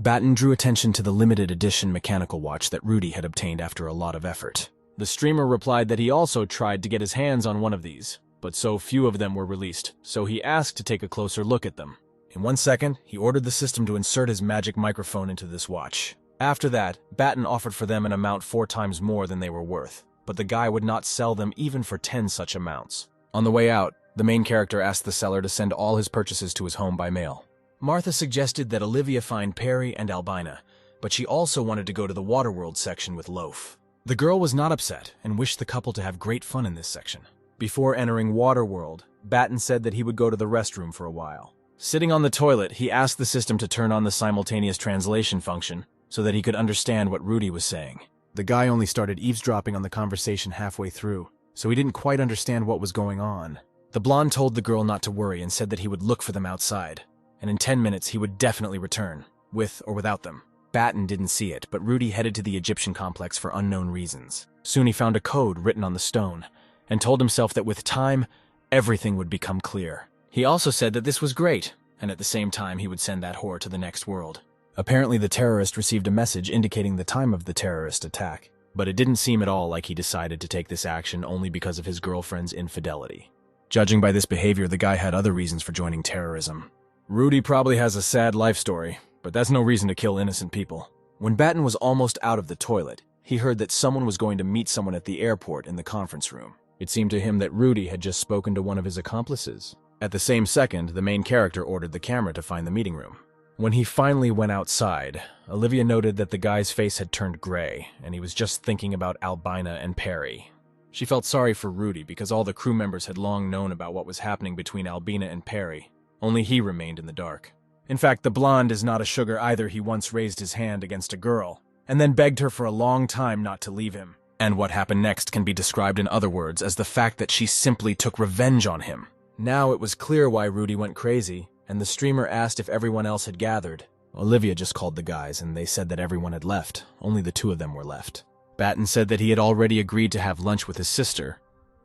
Batten drew attention to the limited edition mechanical watch that Rudy had obtained after a lot of effort. The streamer replied that he also tried to get his hands on one of these, but so few of them were released, so he asked to take a closer look at them. In 1 second, he ordered the system to insert his magic microphone into this watch. After that, Batten offered for them an amount 4 times more than they were worth, but the guy would not sell them even for 10 such amounts. On the way out, the main character asked the seller to send all his purchases to his home by mail. Martha suggested that Olivia find Perry and Albina, but she also wanted to go to the Waterworld section with Loaf. The girl was not upset and wished the couple to have great fun in this section. Before entering Waterworld, Batten said that he would go to the restroom for a while. Sitting on the toilet, he asked the system to turn on the simultaneous translation function so that he could understand what Rudy was saying. The guy only started eavesdropping on the conversation halfway through, so he didn't quite understand what was going on. The blonde told the girl not to worry and said that he would look for them outside, and in 10 minutes he would definitely return, with or without them. Batten didn't see it, but Rudy headed to the Egyptian complex for unknown reasons. Soon he found a code written on the stone, and told himself that with time, everything would become clear. He also said that this was great, and at the same time he would send that whore to the next world. Apparently the terrorist received a message indicating the time of the terrorist attack, but it didn't seem at all like he decided to take this action only because of his girlfriend's infidelity. Judging by this behavior, the guy had other reasons for joining terrorism. Rudy probably has a sad life story, but that's no reason to kill innocent people. When Batten was almost out of the toilet, he heard that someone was going to meet someone at the airport in the conference room. It seemed to him that Rudy had just spoken to one of his accomplices. At the same second, the main character ordered the camera to find the meeting room. When he finally went outside, Olivia noted that the guy's face had turned gray, and he was just thinking about Albina and Perry. She felt sorry for Rudy because all the crew members had long known about what was happening between Albina and Perry. Only he remained in the dark. In fact, the blonde is not a sugar either. He once raised his hand against a girl, and then begged her for a long time not to leave him. And what happened next can be described in other words as the fact that she simply took revenge on him. Now it was clear why Rudy went crazy, and the streamer asked if everyone else had gathered. Olivia just called the guys, and they said that everyone had left. Only the 2 of them were left. Batten said that he had already agreed to have lunch with his sister,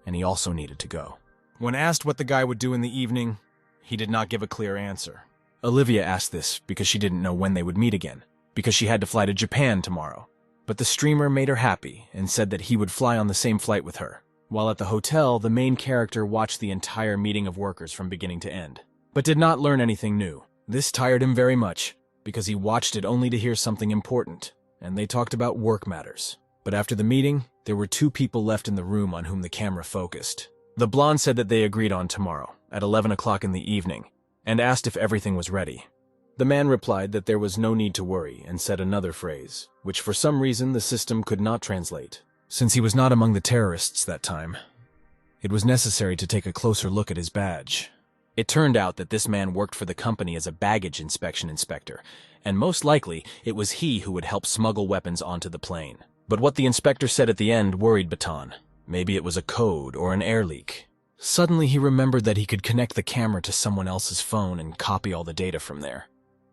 and he also needed to go. When asked what the guy would do in the evening, he did not give a clear answer. Olivia asked this because she didn't know when they would meet again, because she had to fly to Japan tomorrow. But the streamer made her happy and said that he would fly on the same flight with her. While at the hotel, the main character watched the entire meeting of workers from beginning to end, but did not learn anything new. This tired him very much, because he watched it only to hear something important, and they talked about work matters. But after the meeting, there were 2 people left in the room on whom the camera focused. The blonde said that they agreed on tomorrow, at 11 o'clock in the evening, and asked if everything was ready. The man replied that there was no need to worry and said another phrase, which for some reason the system could not translate. Since he was not among the terrorists that time, it was necessary to take a closer look at his badge. It turned out that this man worked for the company as a baggage inspection inspector, and most likely it was he who would help smuggle weapons onto the plane. But what the inspector said at the end worried Baton. Maybe it was a code or an air leak. Suddenly he remembered that he could connect the camera to someone else's phone and copy all the data from there.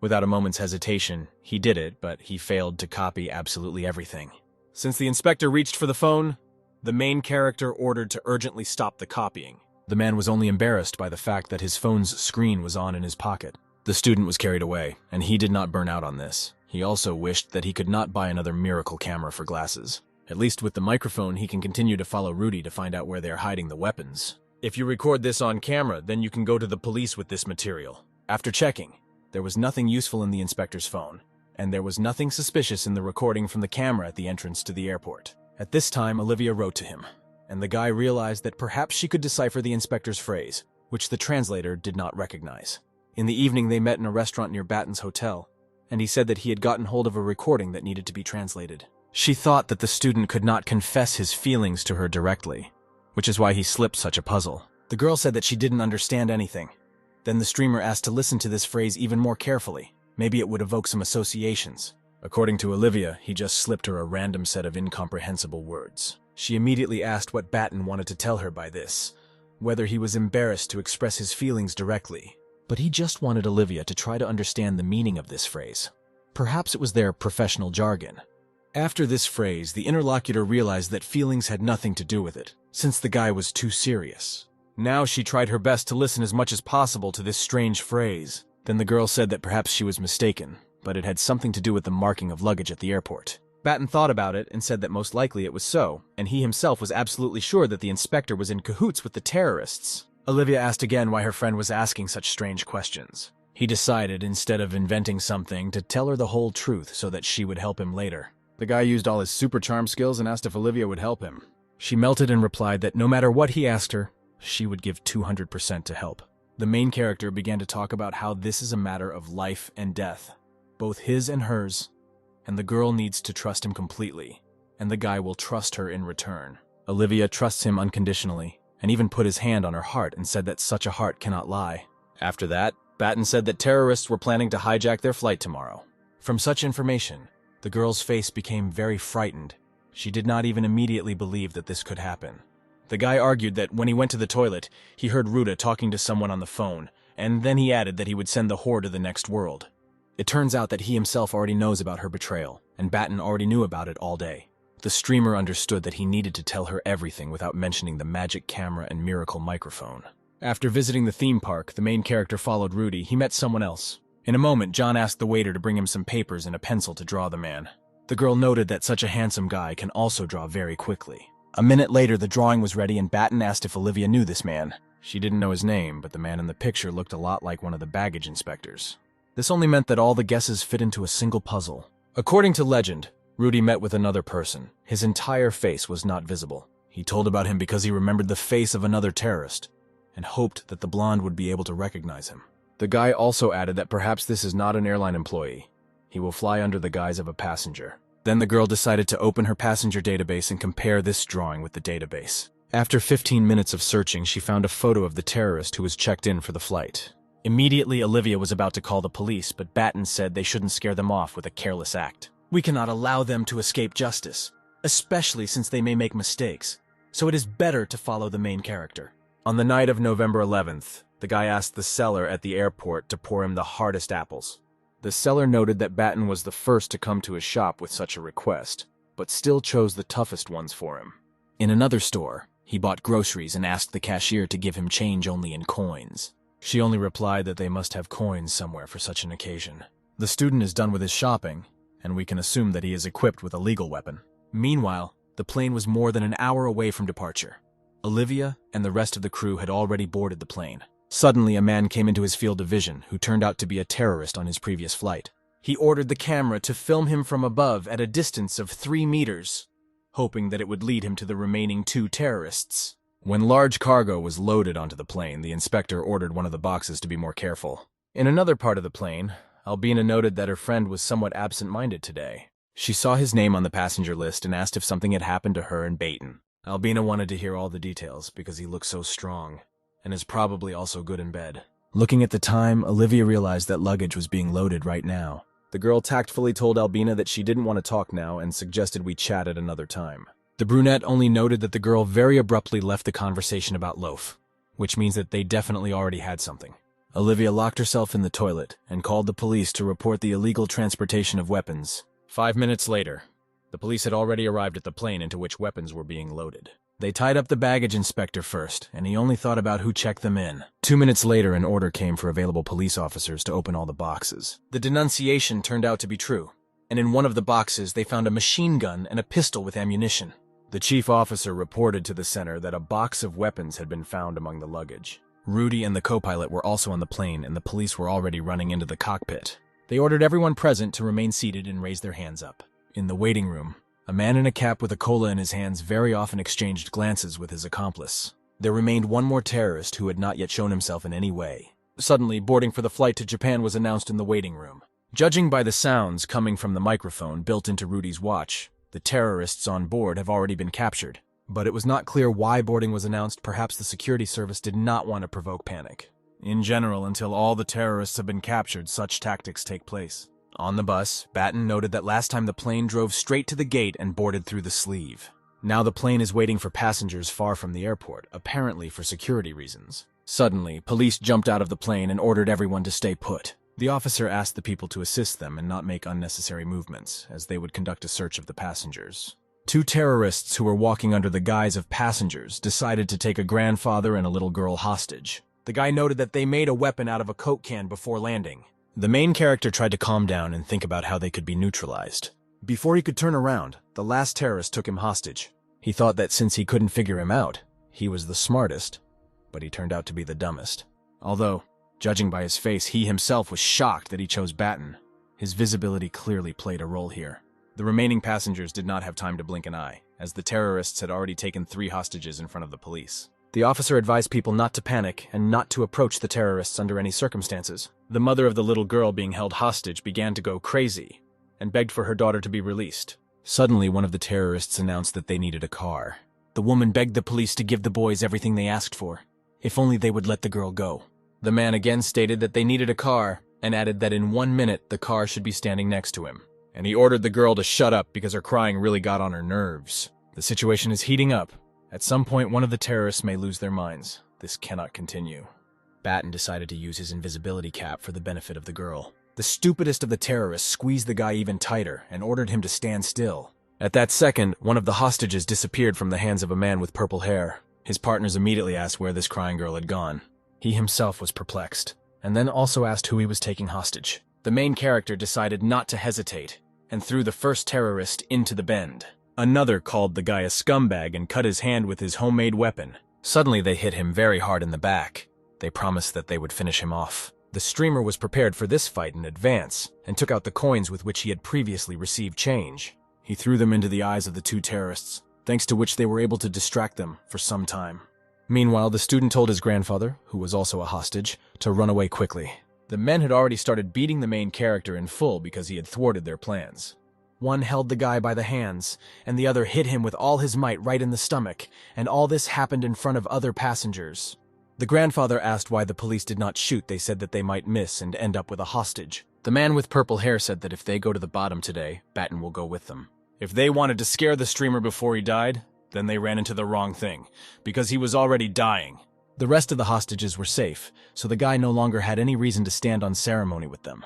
Without a moment's hesitation, he did it, but he failed to copy absolutely everything. Since the inspector reached for the phone, the main character ordered to urgently stop the copying. The man was only embarrassed by the fact that his phone's screen was on in his pocket. The student was carried away, and he did not burn out on this. He also wished that he could not buy another miracle camera for glasses. At least with the microphone, he can continue to follow Rudy to find out where they are hiding the weapons. If you record this on camera, then you can go to the police with this material. After checking, there was nothing useful in the inspector's phone, and there was nothing suspicious in the recording from the camera at the entrance to the airport. At this time, Olivia wrote to him, and the guy realized that perhaps she could decipher the inspector's phrase, which the translator did not recognize. In the evening, they met in a restaurant near Batten's hotel, and he said that he had gotten hold of a recording that needed to be translated. She thought that the student could not confess his feelings to her directly, which is why he slipped such a puzzle. The girl said that she didn't understand anything. Then the streamer asked to listen to this phrase even more carefully. Maybe it would evoke some associations. According to Olivia, he just slipped her a random set of incomprehensible words. She immediately asked what Batten wanted to tell her by this, whether he was embarrassed to express his feelings directly. But he just wanted Olivia to try to understand the meaning of this phrase. Perhaps it was their professional jargon. After this phrase, the interlocutor realized that feelings had nothing to do with it, since the guy was too serious. Now she tried her best to listen as much as possible to this strange phrase. Then the girl said that perhaps she was mistaken, but it had something to do with the marking of luggage at the airport. Batten thought about it and said that most likely it was so, and he himself was absolutely sure that the inspector was in cahoots with the terrorists. Olivia asked again why her friend was asking such strange questions. He decided, instead of inventing something, to tell her the whole truth so that she would help him later. The guy used all his super charm skills and asked if Olivia would help him. She melted and replied that no matter what he asked her, she would give 200% to help. The main character began to talk about how this is a matter of life and death, both his and hers, and the girl needs to trust him completely, and the guy will trust her in return. Olivia trusts him unconditionally, and even put his hand on her heart and said that such a heart cannot lie. After that, Batten said that terrorists were planning to hijack their flight tomorrow. From such information, the girl's face became very frightened. She did not even immediately believe that this could happen. The guy argued that when he went to the toilet, he heard Ruta talking to someone on the phone, and then he added that he would send the whore to the next world. It turns out that he himself already knows about her betrayal, and Batten already knew about it all day. The streamer understood that he needed to tell her everything without mentioning the magic camera and miracle microphone. After visiting the theme park, the main character followed Rudy. He met someone else. In a moment, John asked the waiter to bring him some papers and a pencil to draw the man. The girl noted that such a handsome guy can also draw very quickly. A minute later, the drawing was ready and Batten asked if Olivia knew this man. She didn't know his name, but the man in the picture looked a lot like one of the baggage inspectors. This only meant that all the guesses fit into a single puzzle. According to legend, Rudy met with another person. His entire face was not visible. He told about him because he remembered the face of another terrorist and hoped that the blonde would be able to recognize him. The guy also added that perhaps this is not an airline employee. He will fly under the guise of a passenger. Then the girl decided to open her passenger database and compare this drawing with the database. After 15 minutes of searching, she found a photo of the terrorist who was checked in for the flight. Immediately, Olivia was about to call the police, but Batten said they shouldn't scare them off with a careless act. We cannot allow them to escape justice, especially since they may make mistakes, so it is better to follow the main character. On the night of November 11th, the guy asked the seller at the airport to pour him the hardest apples. The seller noted that Batten was the first to come to his shop with such a request, but still chose the toughest ones for him. In another store, he bought groceries and asked the cashier to give him change only in coins. She only replied that they must have coins somewhere for such an occasion. The student is done with his shopping, and we can assume that he is equipped with a legal weapon. Meanwhile, the plane was more than an hour away from departure. Olivia and the rest of the crew had already boarded the plane. Suddenly, a man came into his field of vision who turned out to be a terrorist on his previous flight. He ordered the camera to film him from above at a distance of 3 meters, hoping that it would lead him to the remaining 2 terrorists. When large cargo was loaded onto the plane, the inspector ordered one of the boxes to be more careful. In another part of the plane, Albina noted that her friend was somewhat absent-minded today. She saw his name on the passenger list and asked if something had happened to her and Baten. Albina wanted to hear all the details because he looked so strong, and is probably also good in bed. Looking at the time, Olivia realized that luggage was being loaded right now. The girl tactfully told Albina that she didn't want to talk now and suggested we chat at another time. The brunette only noted that the girl very abruptly left the conversation about loaf, which means that they definitely already had something. Olivia locked herself in the toilet and called the police to report the illegal transportation of weapons. 5 minutes later, the police had already arrived at the plane into which weapons were being loaded. They tied up the baggage inspector first, and he only thought about who checked them in. 2 minutes later, an order came for available police officers to open all the boxes. The denunciation turned out to be true, and in one of the boxes they found a machine gun and a pistol with ammunition. The chief officer reported to the center that a box of weapons had been found among the luggage. Rudy and the co-pilot were also on the plane, and the police were already running into the cockpit. They ordered everyone present to remain seated and raise their hands up. In the waiting room, a man in a cap with a cola in his hands very often exchanged glances with his accomplice. There remained one more terrorist who had not yet shown himself in any way. Suddenly, boarding for the flight to Japan was announced in the waiting room. Judging by the sounds coming from the microphone built into Rudy's watch, the terrorists on board have already been captured. But it was not clear why boarding was announced. Perhaps the security service did not want to provoke panic. In general, until all the terrorists have been captured, such tactics take place. On the bus, Batten noted that last time the plane drove straight to the gate and boarded through the sleeve. Now the plane is waiting for passengers far from the airport, apparently for security reasons. Suddenly, police jumped out of the plane and ordered everyone to stay put. The officer asked the people to assist them and not make unnecessary movements, as they would conduct a search of the passengers. 2 terrorists who were walking under the guise of passengers decided to take a grandfather and a little girl hostage. The guy noted that they made a weapon out of a Coke can before landing. The main character tried to calm down and think about how they could be neutralized. Before he could turn around, the last terrorist took him hostage. He thought that since he couldn't figure him out, he was the smartest, but he turned out to be the dumbest. Although, judging by his face, he himself was shocked that he chose Batten. His visibility clearly played a role here. The remaining passengers did not have time to blink an eye, as the terrorists had already taken 3 hostages in front of the police. The officer advised people not to panic and not to approach the terrorists under any circumstances. The mother of the little girl being held hostage began to go crazy and begged for her daughter to be released. Suddenly, one of the terrorists announced that they needed a car. The woman begged the police to give the boys everything they asked for, if only they would let the girl go. The man again stated that they needed a car and added that in 1 minute the car should be standing next to him. And he ordered the girl to shut up because her crying really got on her nerves. The situation is heating up. At some point, one of the terrorists may lose their minds. This cannot continue. Batten decided to use his invisibility cap for the benefit of the girl. The stupidest of the terrorists squeezed the guy even tighter and ordered him to stand still. At that second, one of the hostages disappeared from the hands of a man with purple hair. His partners immediately asked where this crying girl had gone. He himself was perplexed, and then also asked who he was taking hostage. The main character decided not to hesitate and threw the first terrorist into the bend. Another called the guy a scumbag and cut his hand with his homemade weapon. Suddenly they hit him very hard in the back. They promised that they would finish him off. The streamer was prepared for this fight in advance and took out the coins with which he had previously received change. He threw them into the eyes of the 2 terrorists, thanks to which they were able to distract them for some time. Meanwhile, the student told his grandfather, who was also a hostage, to run away quickly. The men had already started beating the main character in full because he had thwarted their plans. One held the guy by the hands, and the other hit him with all his might right in the stomach, and all this happened in front of other passengers. The grandfather asked why the police did not shoot. They said that they might miss and end up with a hostage. The man with purple hair said that if they go to the bottom today, Batten will go with them. If they wanted to scare the streamer before he died, then they ran into the wrong thing, because he was already dying. The rest of the hostages were safe, so the guy no longer had any reason to stand on ceremony with them.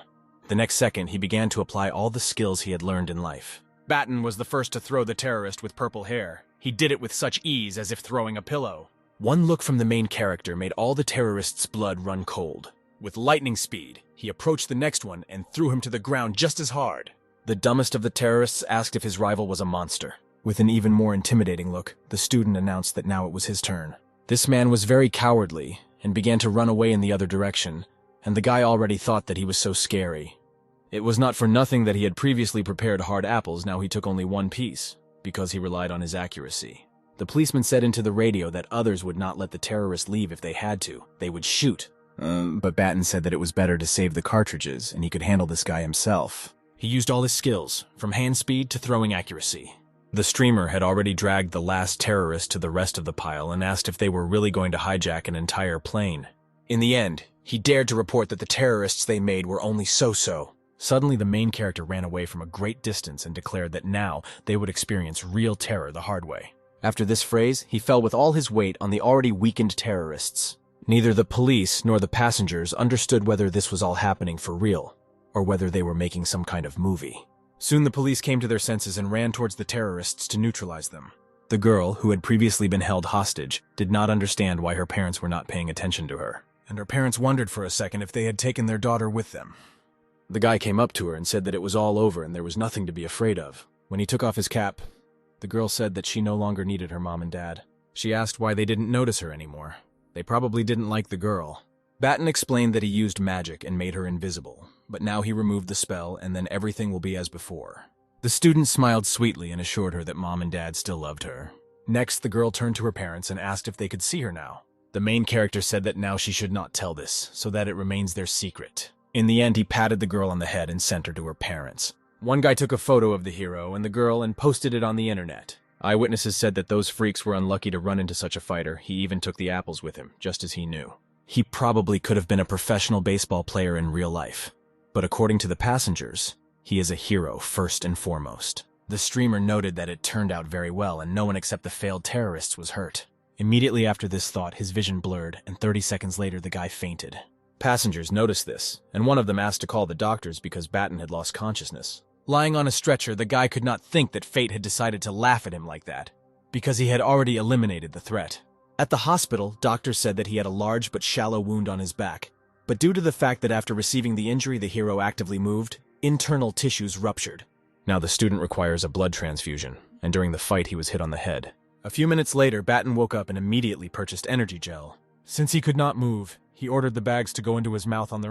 The next second, he began to apply all the skills he had learned in life. Batten was the first to throw the terrorist with purple hair. He did it with such ease as if throwing a pillow. One look from the main character made all the terrorists' blood run cold. With lightning speed, he approached the next one and threw him to the ground just as hard. The dumbest of the terrorists asked if his rival was a monster. With an even more intimidating look, the student announced that now it was his turn. This man was very cowardly and began to run away in the other direction, and the guy already thought that he was so scary. It was not for nothing that he had previously prepared hard apples. Now he took only 1 piece, because he relied on his accuracy. The policeman said into the radio that others would not let the terrorist leave if they had to. They would shoot. But Batten said that it was better to save the cartridges, and he could handle this guy himself. He used all his skills, from hand speed to throwing accuracy. The streamer had already dragged the last terrorist to the rest of the pile and asked if they were really going to hijack an entire plane. In the end, he dared to report that the terrorists they made were only so-so. Suddenly, the main character ran away from a great distance and declared that now they would experience real terror the hard way. After this phrase, he fell with all his weight on the already weakened terrorists. Neither the police nor the passengers understood whether this was all happening for real, or whether they were making some kind of movie. Soon the police came to their senses and ran towards the terrorists to neutralize them. The girl, who had previously been held hostage, did not understand why her parents were not paying attention to her, and her parents wondered for a second if they had taken their daughter with them. The guy came up to her and said that it was all over and there was nothing to be afraid of. When he took off his cap, the girl said that she no longer needed her mom and dad. She asked why they didn't notice her anymore. They probably didn't like the girl. Batten explained that he used magic and made her invisible, but now he removed the spell and then everything will be as before. The student smiled sweetly and assured her that mom and dad still loved her. Next, the girl turned to her parents and asked if they could see her now. The main character said that now she should not tell this, so that it remains their secret. In the end, he patted the girl on the head and sent her to her parents. One guy took a photo of the hero and the girl and posted it on the internet. Eyewitnesses said that those freaks were unlucky to run into such a fighter. He even took the apples with him, just as he knew. He probably could have been a professional baseball player in real life. But according to the passengers, he is a hero first and foremost. The streamer noted that it turned out very well and no one except the failed terrorists was hurt. Immediately after this thought, his vision blurred, and 30 seconds later the guy fainted. Passengers noticed this, and one of them asked to call the doctors because Batten had lost consciousness. Lying on a stretcher, the guy could not think that fate had decided to laugh at him like that, because he had already eliminated the threat. At the hospital, doctors said that he had a large but shallow wound on his back, But due to the fact that after receiving the injury the hero actively moved, internal tissues ruptured. Now the student requires a blood transfusion, and during the fight he was hit on the head. A few minutes later, Batten woke up and immediately purchased energy gel. Since he could not move, he ordered the bags to go into his mouth on their